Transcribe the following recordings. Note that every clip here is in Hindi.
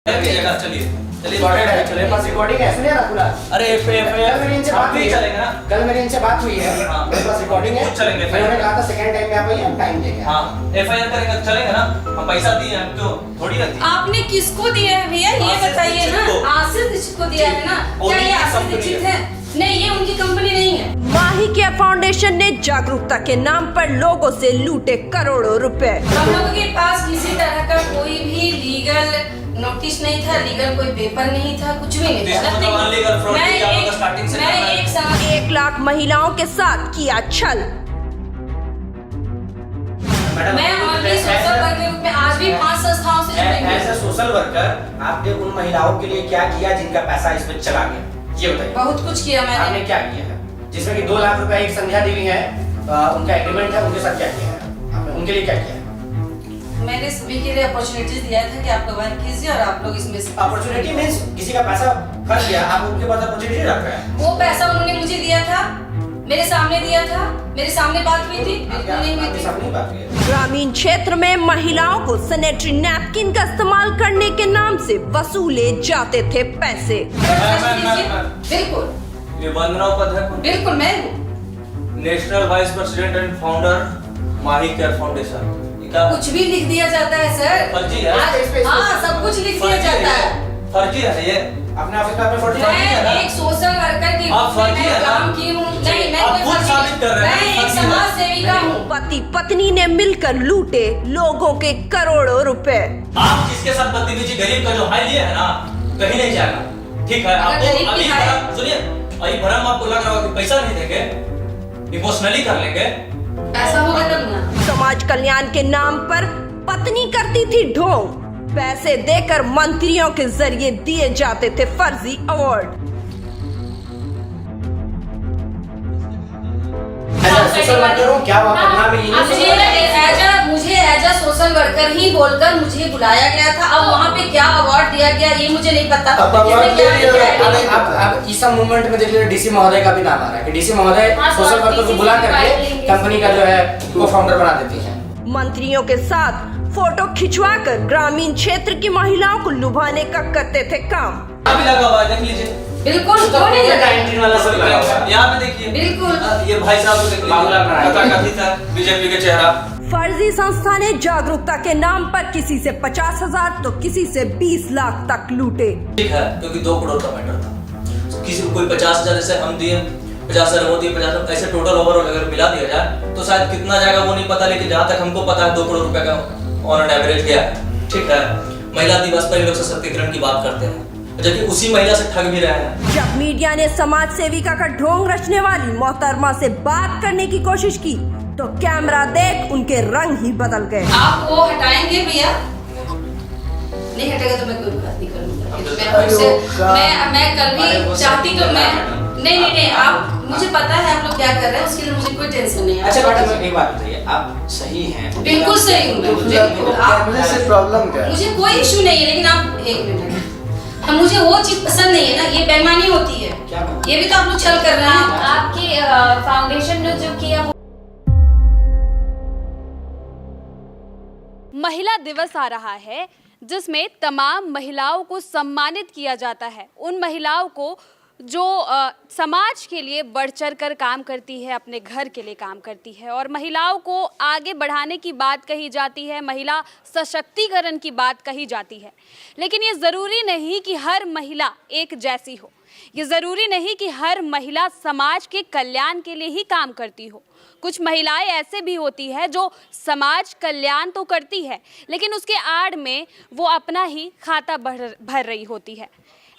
चलिए मेरे पास रिकॉर्डिंग है, सुनिए ना पूरा। अरे कल मेरी इनसे बात हुई चलेंगे ना। है, कल मेरी इनसे बात हुई है, मेरे पास रिकॉर्डिंग है। चलेंगे, उन्होंने कहा था सेकंड टाइम में आप आइए, हम टाइम देंगे। हाँ एफआईआर करेंगे तो चलेंगे ना। हम पैसा दिए हैं, क्यों थोड़ी रहती। आपने किसको दिया है भैया, ये आशीष बताइए ना। दीक्षित को। आशीष दीक्षित को दिया है ना? क्या ये आशीष दीक्षित है? नहीं, ये उनकी कंपनी नहीं है। माही केयर फाउंडेशन ने जागरूकता के नाम पर लोगों से लूटे करोड़ों रुपए। हम लोगों के पास किसी तरह का कोई भी लीगल नोटिस नहीं था, लीगल कोई पेपर नहीं था, कुछ भी नहीं था। मैं एक साथ 1 लाख महिलाओं के साथ किया छल। मैं ऑनली सोशल वर्कर के रूप में आज भी 5 संस्थाओं से जुड़ी हूँ। एज ए सोशल वर्कर आपने उन महिलाओं के लिए क्या किया जिनका पैसा इसमें चला गया, ये बताइए। बहुत कुछ किया मैंने। आपने क्या किया है? जिसमें कि 2 लाख रुपए एक संध्या देवी है, उनका एग्रीमेंट है, उनके साथ क्या किया है आपने? उनके लिए क्या किया है? मैंने सभी के लिए अपॉर्चुनिटीज दिया था कि आप वर्क कीजिए और आप लोग इसमें से अपॉर्चुनिटी मींस किसी का पैसा फंस गया, आप उनके पास अपॉर्चुनिटी रख रहे हैं। वो पैसा उन्होंने मुझे दिया था, मेरे सामने दिया था, मेरे सामने बात हुई थी, बिल्कुल नहीं हुई थी। सामने बात हुई है। ग्रामीण क्षेत्र में महिलाओं को सैनिटरी नैपकिन का इस्तेमाल करने के नाम से वसूले जाते थे पैसे। बिल्कुल ये वंदना उपाध्याय बिल्कुल मैं हूँ। National vice president and founder Mahi care foundation. कुछ भी लिख दिया जाता है सर। फर्जी है। हाँ, सब कुछ लिख दिया जाता है। फर्जी है ये। अपने ऑफिस में आपने फर्जी मैं एक सोशल वर्कर की आप फर्जी है ना? काम की हूँ। नहीं, मैं आप कोई खुद फर्जी साबित कर रहे हैं, मैं एक फर्जी है। समाज सेविका हूँ। पति पत्नी ने मिलकर लूटे लोगों के करोड़ों रुपए। आप जिसके साथ बदतमीजी गरीब का जो हाल लिए है ना, कहीं नहीं जाएगा। ठीक है, अगर आपको गरीब की अभी हाल- भरम सुनिए, अभी भरम आपको लग रहा होगा कि पैसा नहीं देंगे, इमोशनली कर लेंगे। ऐसा होगा तब ना। समाज कल्याण के नाम पर पत्नी करती थी ढोंग। पैसे देकर मंत्रियों के जरिए दिए जाते थे फर्जी अवार्ड। सोशल वर्कर हूँ, क्या वो अपना नाम ही मुझे एज अ सोशल वर्कर ही बोलकर मुझे बुलाया गया था। अब वहाँ पे क्या अवार्ड दिया गया ये मुझे नहीं पता। आप ईसा मूवमेंट में देख लीजिए, डीसी महोदय का भी नाम आ रहा है कि डीसी महोदय सोशल वर्कर को बुला करके कंपनी का जो है को फाउंडर बना देती है। मंत्रियों के साथ फोटो खिंचवाकर ग्रामीण क्षेत्र की महिलाओं को लुभाने का करते थे काम। अभी लगा हुआ है, देख लीजिए। बिल्कुल क्यों नहीं लगा? वाला सब लगा हुआ है। यहाँ पे देखिए। बिल्कुल। ये भाई साहब को देख लीजिए, बीजेपी के चेहरा। फर्जी संस्था ने जागरूकता के नाम पर किसी से 50,000 तो किसी से 20 लाख तक लूटे। ठीक है, क्योंकि 2 करोड़ का मैटर था। किसी को कोई 50,000 जैसे हम दिए, 50,000 वो दिए, 50,000 ऐसे टोटल ओवरऑल अगर मिला दिया जाए तो शायद कितना जाएगा वो नहीं पता, लेकिन जहाँ तक हमको पता है 2 करोड़ रुपए का ऑन एन एवरेज गया है। ठीक है, महिला दिवस पर लोग सशक्तिकरण की बात करते हैं, जबकि उसी महिला से ठग भी रहे हैं। जब मीडिया ने समाज सेविका का ढोंग रचने वाली मोहतरमा से बात करने की कोशिश की तो कैमरा देख उनके रंग ही बदल गए। आप वो हटाएंगे भैया? नहीं हटेगा तो मैं कोई बात नहीं करूँगा। मैं कल भी चाहती तो मैं नहीं आप मुझे पता है आप लोग क्या कर रहे हैं, उसके लिए मुझे कोई टेंशन नहीं है। अच्छा मैडम एक बात बताइए, आप सही हैं? बिल्कुल सही हूँ मैं। से प्रॉब्लम क्या है? मुझे कोई इशू नहीं है, लेकिन आप एक मिनट, हम मुझे वो चीज पसंद नहीं है ना, ये बेईमानी होती है। क्या बात? ये भी तो आप लोग छल कर रहे हैं। आपकी फाउंडेशन ने जो किया वो महिला दिवस आ रहा है जिसमें तमाम महिलाओं को सम्मानित किया जाता है। उन महिलाओं को जो समाज के लिए बढ़ चढ़ कर काम करती है, अपने घर के लिए काम करती है और महिलाओं को आगे बढ़ाने की बात कही जाती है, महिला सशक्तिकरण की बात कही जाती है। लेकिन ये ज़रूरी नहीं कि हर महिला एक जैसी हो, ये ज़रूरी नहीं कि हर महिला समाज के कल्याण के लिए ही काम करती हो। कुछ महिलाएं ऐसे भी होती है जो समाज कल्याण तो करती है लेकिन उसके आड़ में वो अपना ही खाता भर रही होती है।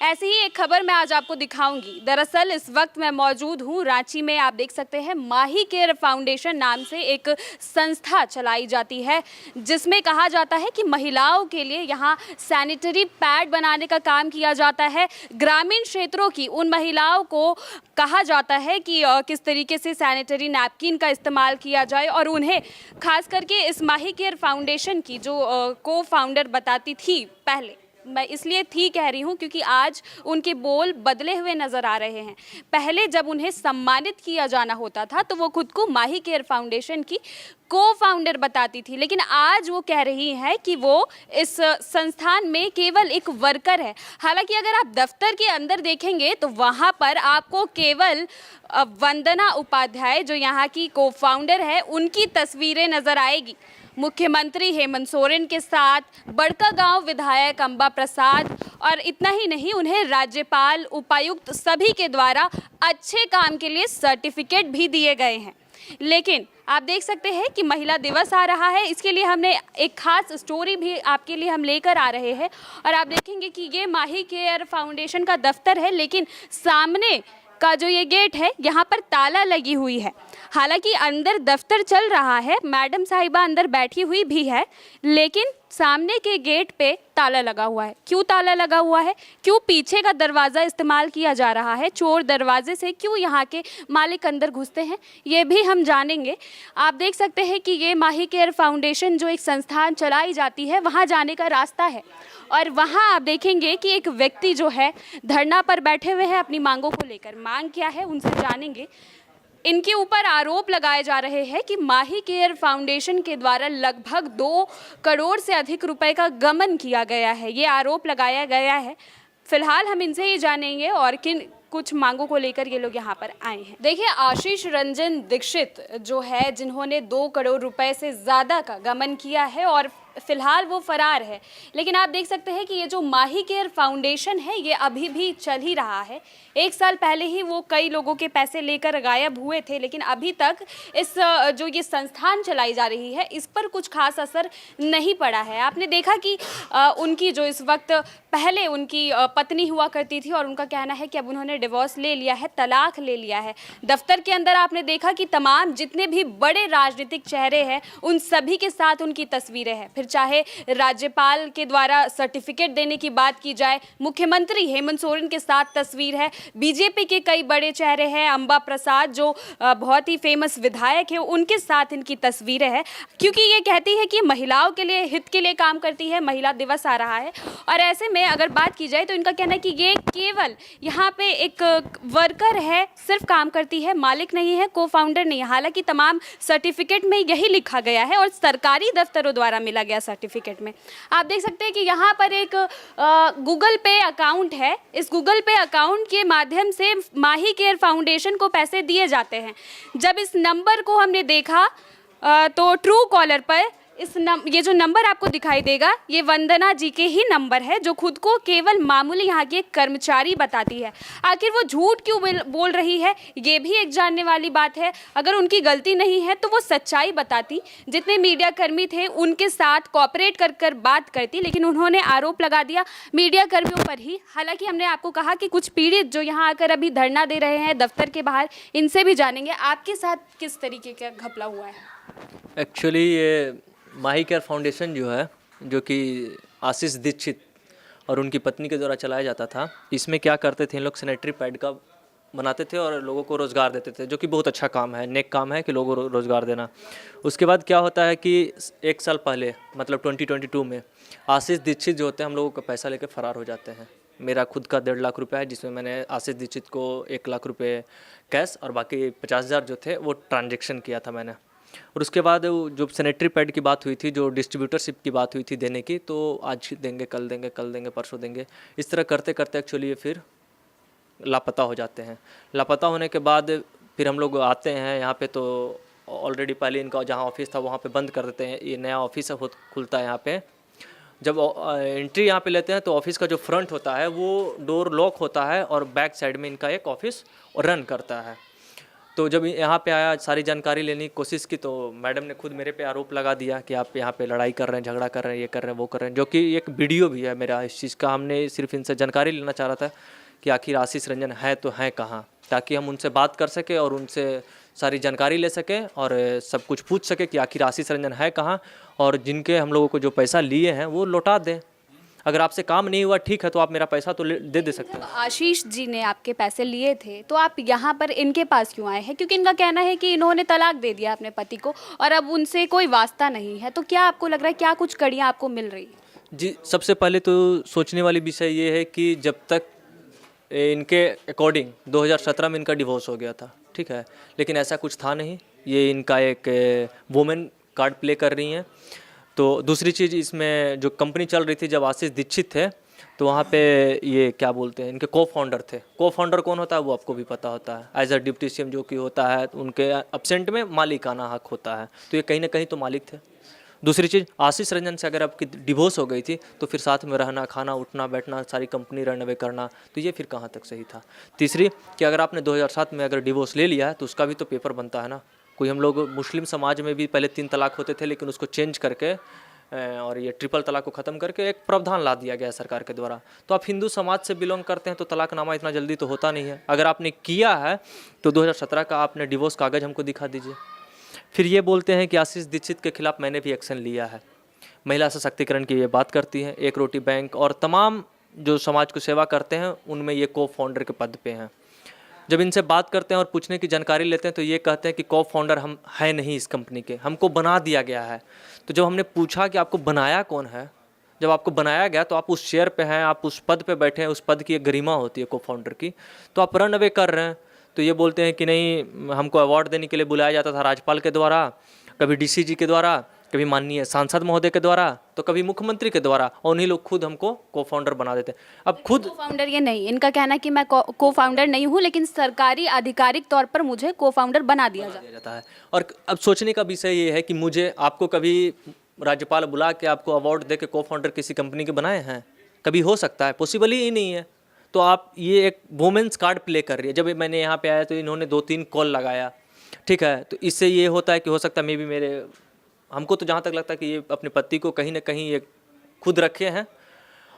ऐसी ही एक खबर मैं आज आपको दिखाऊंगी। दरअसल इस वक्त मैं मौजूद हूँ रांची में। आप देख सकते हैं माही केयर फाउंडेशन नाम से एक संस्था चलाई जाती है जिसमें कहा जाता है कि महिलाओं के लिए यहाँ सैनिटरी पैड बनाने का काम किया जाता है। ग्रामीण क्षेत्रों की उन महिलाओं को कहा जाता है कि किस तरीके से सैनिटरी नैपकिन का इस्तेमाल किया जाए और उन्हें खास करके इस माही केयर फाउंडेशन की जो को फाउंडर बताती थी पहले मैं इसलिए थी कह रही हूँ क्योंकि आज उनके बोल बदले हुए नज़र आ रहे हैं। पहले जब उन्हें सम्मानित किया जाना होता था तो वो खुद को माही केयर फाउंडेशन की को-फाउंडर बताती थी, लेकिन आज वो कह रही हैं कि वो इस संस्थान में केवल एक वर्कर है। हालांकि अगर आप दफ्तर के अंदर देखेंगे तो वहाँ पर आपको केवल वंदना उपाध्याय जो यहाँ की को-फाउंडर है उनकी तस्वीरें नज़र आएगी। मुख्यमंत्री हेमंत सोरेन के साथ बड़कागांव विधायक अंबा प्रसाद, और इतना ही नहीं, उन्हें राज्यपाल, उपायुक्त सभी के द्वारा अच्छे काम के लिए सर्टिफिकेट भी दिए गए हैं। लेकिन आप देख सकते हैं कि महिला दिवस आ रहा है, इसके लिए हमने एक खास स्टोरी भी आपके लिए हम लेकर आ रहे हैं। और आप देखेंगे कि ये माही केयर फाउंडेशन का दफ्तर है, लेकिन सामने का जो ये गेट है यहाँ पर ताला लगी हुई है। हालांकि अंदर दफ्तर चल रहा है, मैडम साहिबा अंदर बैठी हुई भी है, लेकिन सामने के गेट पे ताला लगा हुआ है। क्यों ताला लगा हुआ है? क्यों पीछे का दरवाज़ा इस्तेमाल किया जा रहा है? चोर दरवाजे से क्यों यहाँ के मालिक अंदर घुसते हैं, ये भी हम जानेंगे। आप देख सकते हैं कि ये माही केयर फाउंडेशन जो एक संस्थान चलाई जाती है वहाँ जाने का रास्ता है, और वहाँ आप देखेंगे कि एक व्यक्ति जो है धरना पर बैठे हुए हैं अपनी मांगों को लेकर। मांग क्या है उनसे जानेंगे। इनके ऊपर आरोप लगाए जा रहे हैं कि माही केयर फाउंडेशन के द्वारा लगभग 2 करोड़ से अधिक रुपए का गबन किया गया है, ये आरोप लगाया गया है। फिलहाल हम इनसे ही जानेंगे और किन कुछ मांगों को लेकर ये लोग यहाँ पर आए हैं। देखिए, आशीष रंजन दीक्षित जो है, जिन्होंने 2 करोड़ रुपए से ज़्यादा का गबन किया है और फिलहाल वो फरार है, लेकिन आप देख सकते हैं कि ये जो माही केयर फाउंडेशन है ये अभी भी चल ही रहा है। 1 साल पहले ही वो कई लोगों के पैसे लेकर गायब हुए थे, लेकिन अभी तक इस जो ये संस्थान चलाई जा रही है इस पर कुछ खास असर नहीं पड़ा है। आपने देखा कि उनकी जो इस वक्त, पहले उनकी पत्नी हुआ करती थी और उनका कहना है कि अब उन्होंने डिवोर्स ले लिया है, तलाक ले लिया है। दफ्तर के अंदर आपने देखा कि तमाम जितने भी बड़े राजनीतिक चेहरे हैं उन सभी के साथ उनकी तस्वीरें हैं। फिर चाहे राज्यपाल के द्वारा सर्टिफिकेट देने की बात की जाए, मुख्यमंत्री हेमंत सोरेन के साथ तस्वीर है, बीजेपी के कई बड़े चेहरे हैं, अंबा प्रसाद जो बहुत ही फेमस विधायक है उनके साथ इनकी तस्वीरें हैं, क्योंकि ये कहती है कि महिलाओं के लिए, हित के लिए काम करती है। महिला दिवस आ रहा है और ऐसे में अगर बात की जाए तो इनका कहना है कि ये केवल यहाँ पे एक वर्कर है, सिर्फ काम करती है, मालिक नहीं है, को फाउंडर नहीं है। हालांकि तमाम सर्टिफिकेट में यही लिखा गया है और सरकारी दफ्तरों द्वारा मिला गया सर्टिफिकेट में। आप देख सकते हैं कि यहाँ पर एक गूगल पे अकाउंट है। इस गूगल पे अकाउंट के माध्यम से माही केयर फाउंडेशन को पैसे दिए जाते हैं। जब इस नंबर को हमने देखा तो ट्रू कॉलर पर ये जो नंबर आपको दिखाई देगा ये वंदना जी के ही नंबर है, जो खुद को केवल मामूली यहाँ की एक कर्मचारी बताती है। आखिर वो झूठ क्यों बोल रही है, ये भी एक जानने वाली बात है। अगर उनकी गलती नहीं है तो वो सच्चाई बताती, जितने मीडिया कर्मी थे उनके साथ कॉपरेट कर बात करती, लेकिन उन्होंने आरोप लगा दिया मीडिया कर्मियों पर ही। हालांकि हमने आपको कहा कि कुछ पीड़ित जो यहाँ आकर अभी धरना दे रहे हैं दफ्तर के बाहर, इनसे भी जानेंगे आपके साथ किस तरीके का घपला हुआ है। एक्चुअली ये माही केयर फाउंडेशन जो है, जो कि आशीष दीक्षित और उनकी पत्नी के द्वारा चलाया जाता था, इसमें क्या करते थे, इन लोग सैनिटरी पैड का बनाते थे और लोगों को रोज़गार देते थे, जो कि बहुत अच्छा काम है, नेक काम है कि लोगों को रोज़गार देना। उसके बाद क्या होता है कि 1 साल पहले मतलब 2022 में आशीष दीक्षित जो होते हैं हम लोगों का पैसा लेकर फ़रार हो जाते हैं। मेरा खुद का 1.5 लाख रुपया है, जिसमें मैंने आशीष दीक्षित को 1 लाख रुपये कैश और बाकी 50,000 जो थे वो ट्रांजेक्शन किया था मैंने। और उसके बाद जो सैनिटरी पैड की बात हुई थी, जो डिस्ट्रीब्यूटरशिप की बात हुई थी देने की, तो आज देंगे, कल देंगे, कल देंगे, परसों देंगे, इस तरह करते करते एक्चुअली ये फिर लापता हो जाते हैं। लापता होने के बाद फिर हम लोग आते हैं यहाँ पे, तो ऑलरेडी पहले इनका जहाँ ऑफिस था वहाँ पे बंद कर देते हैं। ये नया ऑफिस खुलता है यहाँ पे। जब एंट्री यहाँ पे लेते हैं तो ऑफिस का जो फ्रंट होता है वो डोर लॉक होता है और बैक साइड में इनका एक ऑफिस रन करता है। तो जब यहाँ पे आया, सारी जानकारी लेने की कोशिश की, तो मैडम ने खुद मेरे पे आरोप लगा दिया कि आप यहाँ पे लड़ाई कर रहे हैं, झगड़ा कर रहे हैं, ये कर रहे हैं, वो कर रहे हैं, जो कि एक वीडियो भी है मेरा इस चीज़ का। हमने सिर्फ इनसे जानकारी लेना चाह रहा था कि आखिर आशीष रंजन है तो है कहाँ, ताकि हम उनसे बात कर सकें और उनसे सारी जानकारी ले सकें और सब कुछ पूछ सकें कि आखिर आशीष रंजन है कहाँ, और जिनके हम लोगों को जो पैसा लिए हैं वो लौटा दें। अगर आपसे काम नहीं हुआ ठीक है तो आप मेरा पैसा तो दे सकते हैं। आशीष जी ने आपके पैसे लिए थे तो आप यहाँ पर इनके पास क्यों आए हैं? क्योंकि इनका कहना है कि इन्होंने तलाक दे दिया अपने पति को और अब उनसे कोई वास्ता नहीं है। तो क्या आपको लग रहा है, क्या कुछ कड़ियाँ आपको मिल रही है? जी, सबसे पहले तो सोचने वाली विषय ये है कि जब तक इनके अकॉर्डिंग 2017 में इनका डिवोर्स हो गया था, ठीक है, लेकिन ऐसा कुछ था नहीं। ये इनका एक वुमेन कार्ड प्ले कर रही हैं। तो दूसरी चीज़, इसमें जो कंपनी चल रही थी जब आशीष दीक्षित थे, तो वहाँ पे ये क्या बोलते हैं, इनके को फाउंडर थे। को फाउंडर कौन होता है वो आपको भी पता होता है, एज अ डिप्टी सीएम जो कि होता है, उनके एब्सेंट में मालिकाना हक होता है। तो ये कहीं ना कहीं तो मालिक थे। दूसरी चीज़, आशीष रंजन से अगर आपकी डिवोर्स हो गई थी तो फिर साथ में रहना, खाना, उठना, बैठना, सारी कंपनी रन अवे करना, तो ये फिर कहाँ तक सही था। तीसरी कि अगर आपने 2007 में अगर डिवोर्स ले लिया है तो उसका भी तो पेपर बनता है ना। कोई हम लोग मुस्लिम समाज में भी पहले 3 तलाक होते थे, लेकिन उसको चेंज करके और ये ट्रिपल तलाक को ख़त्म करके एक प्रावधान ला दिया गया है सरकार के द्वारा। तो आप हिंदू समाज से बिलोंग करते हैं तो तलाकनामा इतना जल्दी तो होता नहीं है। अगर आपने किया है तो 2017 का आपने डिवोर्स कागज़ हमको दिखा दीजिए। फिर ये बोलते हैं कि आशीष दीक्षित के खिलाफ मैंने भी एक्शन लिया है। महिला सशक्तिकरण की ये बात करती हैं। एक रोटी बैंक और तमाम जो समाज को सेवा करते हैं उनमें ये को फाउंडर के पद पे हैं। जब इनसे बात करते हैं और पूछने की जानकारी लेते हैं तो ये कहते हैं कि को फाउंडर हम है नहीं इस कंपनी के, हमको बना दिया गया है। तो जब हमने पूछा कि आपको बनाया कौन है, जब आपको बनाया गया तो आप उस चेयर पे हैं, आप उस पद पे बैठे हैं, उस पद की एक गरिमा होती है को फाउंडर की, तो आप रन अवे कर रहे हैं। तो ये बोलते हैं कि नहीं, हमको अवार्ड देने के लिए बुलाया जाता था राज्यपाल के द्वारा, कभी डीसी जी के द्वारा, कभी माननीय सांसद महोदय के द्वारा, तो कभी मुख्यमंत्री के द्वारा, और उन्हीं लोग खुद हमको को फाउंडर बना देते। अब खुद को फाउंडर ये नहीं, इनका कहना है कि मैं को फाउंडर नहीं हूँ, लेकिन सरकारी आधिकारिक तौर पर मुझे को फाउंडर बना दिया जाता है। और अब सोचने का विषय ये है कि मुझे आपको कभी राज्यपाल बुला के आपको अवार्ड दे के को फाउंडर किसी कंपनी के बनाए हैं? कभी हो सकता है? पॉसिबल ही नहीं है। तो आप ये एक वुमेन्स कार्ड प्ले कर रही है। जब मैंने यहाँ पे आया तो इन्होंने 2-3 कॉल लगाया, ठीक है, तो इससे ये होता है कि हो सकता है मे बी हमको तो जहाँ तक लगता है कि ये अपने पति को कहीं ना कहीं ये खुद रखे हैं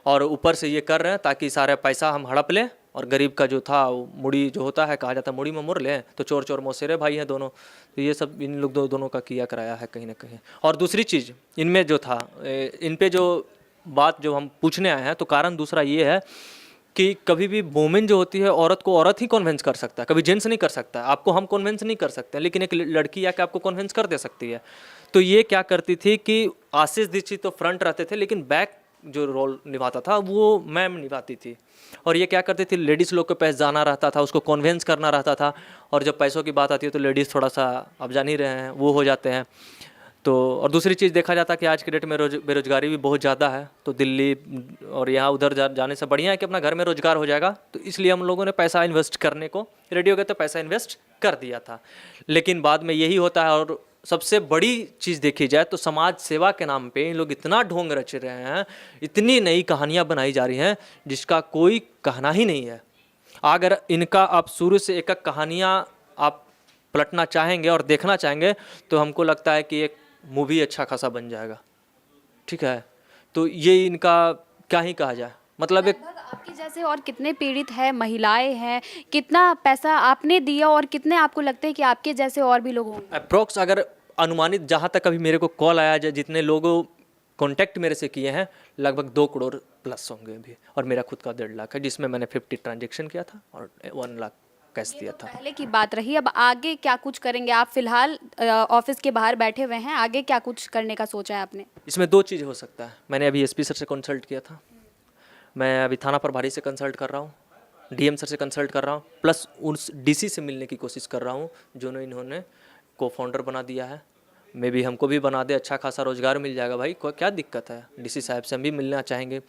और ऊपर से ये कर रहे हैं ताकि सारा पैसा हम हड़प लें और गरीब का जो था मुड़ी जो होता है, कहा जाता है मुड़ी में मुड़ लें, तो चोर चोर मौसेरे भाई हैं दोनों। तो ये सब इन लोग दोनों का किया कराया है कहीं ना कहीं। और दूसरी चीज़ इनमें जो था, इन पे जो बात जो हम पूछने आए हैं, तो कारण दूसरा ये है कि कभी भी वुमेन जो होती है, औरत को औरत ही कन्विंस कर सकता है, कभी जेंट्स नहीं कर सकता है। आपको हम कन्विंस नहीं कर सकते, लेकिन एक लड़की आके आपको कन्विंस कर दे सकती है। तो ये क्या करती थी कि आशीष दीक्षित तो फ्रंट रहते थे, लेकिन बैक जो रोल निभाता था वो मैम निभाती थी। और ये क्या करती थी, लेडीज़ लोग के पास जाना रहता था, उसको कन्विंस करना रहता था। और जब पैसों की बात आती है तो लेडीज़ थोड़ा सा, आप जान ही रहे हैं, वो हो जाते हैं। तो और दूसरी चीज़ देखा जाता है कि आज के डेट में बेरोजगारी भी बहुत ज़्यादा है। तो दिल्ली और यहाँ उधर जाने से बढ़िया है कि अपना घर में रोजगार हो जाएगा। तो इसलिए हम लोगों ने पैसा इन्वेस्ट करने को रेडी हो गए, तो पैसा इन्वेस्ट कर दिया था। लेकिन बाद में यही होता है। और सबसे बड़ी चीज़ देखी जाए तो समाज सेवा के नाम पे इन लोग इतना ढोंग रच रहे हैं, इतनी नई कहानियाँ बनाई जा रही हैं जिसका कोई कहना ही नहीं है। अगर इनका आप शुरू से एक एक कहानियाँ आप पलटना चाहेंगे और देखना चाहेंगे तो हमको लगता है कि एक मूवी अच्छा खासा बन जाएगा, ठीक है। तो ये इनका क्या ही कहा जाए, मतलब एक आपके जैसे और कितने पीड़ित हैं, महिलाएं हैं, कितना पैसा आपने दिया और कितने आपको लगते हैं कि आपके जैसे और भी लोग होंगे? अप्रोक्स अगर अनुमानित जहाँ तक अभी मेरे को कॉल आया जाए, जितने लोगों कॉन्टैक्ट मेरे से किए हैं, लगभग 2 करोड़ प्लस होंगे अभी। और मेरा खुद का 1.5 लाख है, जिसमें मैंने 50 ट्रांजेक्शन किया था और 1 लाख कैश दिया था। पहले की बात रही, अब आगे क्या कुछ करेंगे? आप फिलहाल ऑफिस के बाहर बैठे हुए हैं, आगे क्या कुछ करने का सोचा है आपने? इसमें 2 चीज़ हो सकता है। मैंने अभी एसपी सर से कंसल्ट किया था, मैं अभी थाना प्रभारी से कंसल्ट कर रहा हूँ, डीएम सर से कंसल्ट कर रहा हूँ, प्लस उस डीसी से मिलने की कोशिश कर रहा हूँ जो इन्होंने को फाउंडर बना दिया है। मे भी हमको भी बना दे, अच्छा खासा रोजगार मिल जाएगा भाई, क्या दिक्कत है। डीसी साहब से हम भी मिलना चाहेंगे।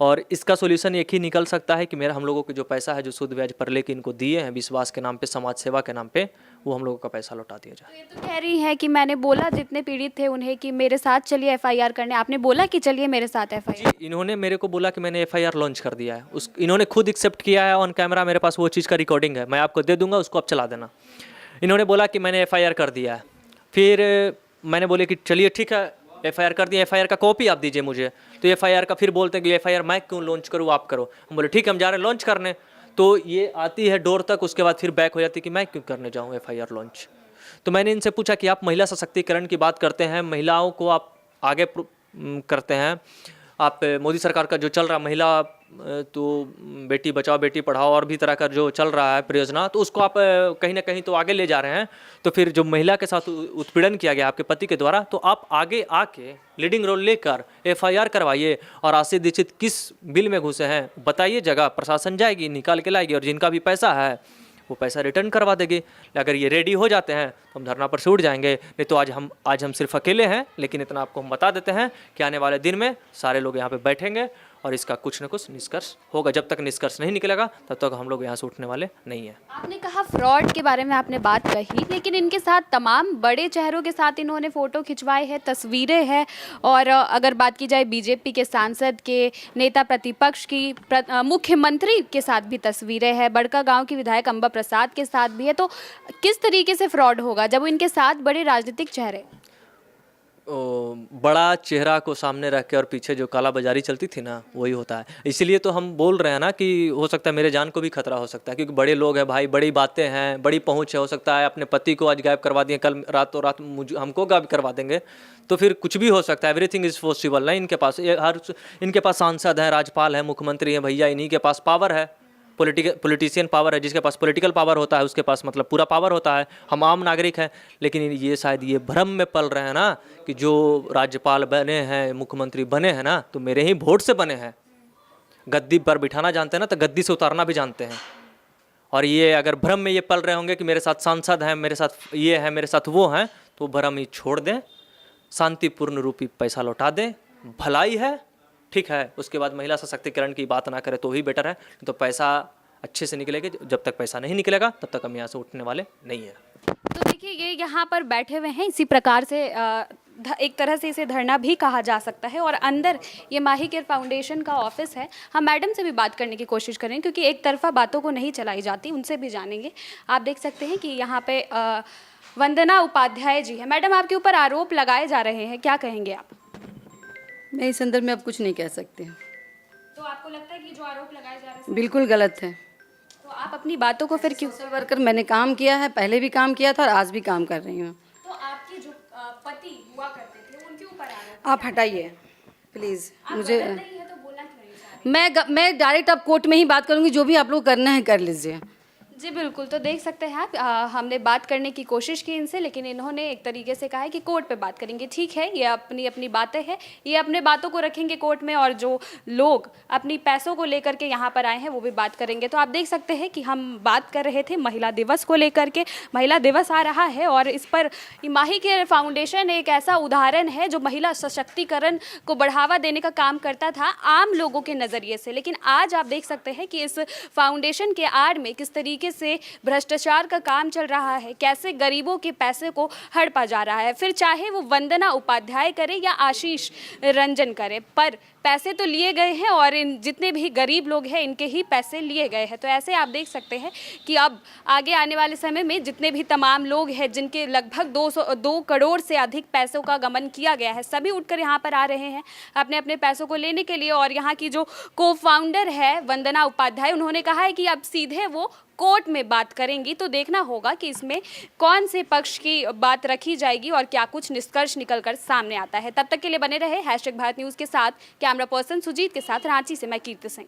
और इसका सोल्यूशन एक ही निकल सकता है कि मेरा हम लोगों को जो पैसा है, जो सूद ब्याज पर लेके इनको दिए हैं विश्वास के नाम पे, समाज सेवा के नाम पे, वो हम लोगों का पैसा लौटा दिया जाए। तो ये तो कह रही है कि मैंने बोला जितने पीड़ित थे उन्हें कि मेरे साथ चलिए एफआईआर करने, आपने बोला कि चलिए मेरे साथ एफआईआर? इन्होंने मेरे को बोला कि मैंने एफआईआर लॉन्च कर दिया है। इन्होंने खुद एक्सेप्ट किया है ऑन कैमरा, मेरे पास वो चीज़ का रिकॉर्डिंग है, मैं आपको दे दूंगा, उसको आप चला देना। इन्होंने बोला कि मैंने एफआईआर कर दिया है। फिर मैंने बोले कि चलिए ठीक है, एफआईआर कर दिया, एफआईआर का कॉपी आप दीजिए मुझे। तो एफआईआर का फिर बोलते हैं कि एफआईआर मैं क्यों लॉन्च करूँ, आप करो। हम बोले ठीक है, हम जा रहे हैं लॉन्च करने। तो ये आती है डोर तक, उसके बाद फिर बैक हो जाती है कि मैं क्यों करने जाऊँ एफआईआर लॉन्च। तो मैंने इनसे पूछा कि आप महिला सशक्तिकरण की बात करते हैं, महिलाओं को आप आगे करते हैं, आप मोदी सरकार का जो चल रहा महिला तो बेटी बचाओ बेटी पढ़ाओ और भी तरह का जो चल रहा है परियोजना, तो उसको आप कहीं ना कहीं तो आगे ले जा रहे हैं। तो फिर जो महिला के साथ उत्पीड़न किया गया आपके पति के द्वारा, तो आप आगे आके लीडिंग रोल लेकर FIR करवाइए और आशीष दीक्षित किस बिल में घुसे हैं बताइए, जगह प्रशासन जाएगी निकाल के लाएगी और जिनका भी पैसा है वो पैसा रिटर्न करवा देंगे। अगर ये रेडी हो जाते हैं तो हम धरना पर से उठ जाएंगे। नहीं तो आज हम सिर्फ अकेले हैं, लेकिन इतना आपको हम बता देते हैं कि आने वाले दिन में सारे लोग यहाँ पे बैठेंगे और इसका कुछ न कुछ निष्कर्ष होगा। जब तक निष्कर्ष नहीं निकलेगा तब तक हम लोग यहाँ से उठने वाले नहीं हैं। आपने कहा फ्रॉड के बारे में आपने बात कही, लेकिन इनके साथ तमाम बड़े चेहरों के साथ इन्होंने फ़ोटो खिंचवाए हैं, तस्वीरें हैं। और अगर बात की जाए बीजेपी के सांसद के, नेता प्रतिपक्ष की, मुख्यमंत्री के साथ भी तस्वीरें हैं, बड़का गाँव की विधायक अम्बा प्रसाद के साथ भी है। तो किस तरीके से फ्रॉड होगा जब इनके साथ बड़े राजनीतिक चेहरे? बड़ा चेहरा को सामने रख के और पीछे जो काला बाजारी चलती थी ना, वही होता है। इसीलिए तो हम बोल रहे हैं ना कि हो सकता है मेरे जान को भी खतरा हो सकता है, क्योंकि बड़े लोग हैं भाई, बड़ी बातें हैं, बड़ी पहुंच है। हो सकता है अपने पति को आज गायब करवा दिए, कल रातों रात हमको गायब करवा देंगे, तो फिर कुछ भी हो सकता है। एवरीथिंग इज़ पॉसिबल ना इनके पास। इनके पास सांसद है, राज्यपाल है, मुख्यमंत्री हैं भैया, इन्हीं के पास पावर है, पॉलिटिशियन पावर है। जिसके पास पॉलिटिकल पावर होता है उसके पास मतलब पूरा पावर होता है। हम आम नागरिक हैं, लेकिन ये शायद ये भ्रम में पल रहे हैं ना कि जो राज्यपाल बने हैं, मुख्यमंत्री बने हैं ना, तो मेरे ही वोट से बने हैं। गद्दी पर बिठाना जानते हैं ना, तो गद्दी से उतारना भी जानते हैं। और ये अगर भ्रम में ये पल रहे होंगे कि मेरे साथ सांसद हैं, मेरे साथ ये है, मेरे साथ वो हैं, तो भ्रम ही छोड़ दें, शांतिपूर्ण रूपी पैसा लौटा दें। भलाई है, ठीक है, उसके बाद महिला सशक्तिकरण की बात ना करें तो ही बेटर है। तो पैसा अच्छे से निकलेगा, जब तक पैसा नहीं निकलेगा तब तक हम यहाँ से उठने वाले नहीं हैं। तो देखिए ये यहाँ पर बैठे हुए हैं, इसी प्रकार से एक तरह से इसे धरना भी कहा जा सकता है। और अंदर ये माही केयर फाउंडेशन का ऑफिस है। हम मैडम से भी बात करने की कोशिश करें, क्योंकि एक तरफा बातों को नहीं चलाई जाती, उनसे भी जानेंगे। आप देख सकते हैं कि यहाँ पे वंदना उपाध्याय जी है। मैडम, आपके ऊपर आरोप लगाए जा रहे हैं, क्या कहेंगे आप? मैं इस संदर्भ में अब कुछ नहीं कह सकती हूँ। तो आपको लगता है कि जो आरोप लगाए जा रहे हैं बिल्कुल गलत है? तो आप अपनी बातों को फिर क्यों? सोशल वर्कर मैंने काम किया है, पहले भी काम किया था और आज भी काम कर रही हूँ। तो आपके जो पति हुआ करते थे उनके ऊपर आरोप, आप हटाइए प्लीज़। मुझे नहीं है तो बोलना क्यों नहीं चाह रहे? मैं डायरेक्ट अब कोर्ट में ही बात करूँगी, जो भी आप लोग करना है कर लीजिए। जी बिल्कुल। तो देख सकते हैं आप, हमने बात करने की कोशिश की इनसे, लेकिन इन्होंने एक तरीके से कहा है कि कोर्ट पे बात करेंगे। ठीक है, ये अपनी अपनी बातें हैं, ये अपने बातों को रखेंगे कोर्ट में, और जो लोग अपनी पैसों को लेकर के यहाँ पर आए हैं वो भी बात करेंगे। तो आप देख सकते हैं कि हम बात कर रहे थे महिला दिवस को लेकर के। महिला दिवस आ रहा है और इस पर माही केयर फाउंडेशन एक ऐसा उदाहरण है जो महिला सशक्तिकरण को बढ़ावा देने का काम करता था आम लोगों के नज़रिए से। लेकिन आज आप देख सकते हैं कि इस फाउंडेशन के आड़ में किस तरीके से भ्रष्टाचार का काम चल रहा है, कैसे गरीबों के पैसे को हड़पा जा रहा है। फिर चाहे वो वंदना उपाध्याय करे या आशीष रंजन करे, पर पैसे तो लिए गए हैं और इन जितने भी गरीब लोग हैं इनके ही पैसे लिए गए हैं। तो ऐसे आप देख सकते हैं कि अब आगे आने वाले समय में जितने भी तमाम लोग हैं जिनके लगभग 2 करोड़ से अधिक पैसों का गमन किया गया है, सभी उठकर यहाँ पर आ रहे हैं अपने अपने पैसों को लेने के लिए। और यहाँ की जो को फाउंडर है वंदना उपाध्याय, उन्होंने कहा है कि अब सीधे वो कोर्ट में बात करेंगी। तो देखना होगा कि इसमें कौन से पक्ष की बात रखी जाएगी और क्या कुछ निष्कर्ष निकलकर सामने आता है। तब तक के लिए बने रहे #भारत न्यूज़ के साथ। कैमरा पर्सन सुजीत के साथ रांची से मैं कीर्ति सिंह।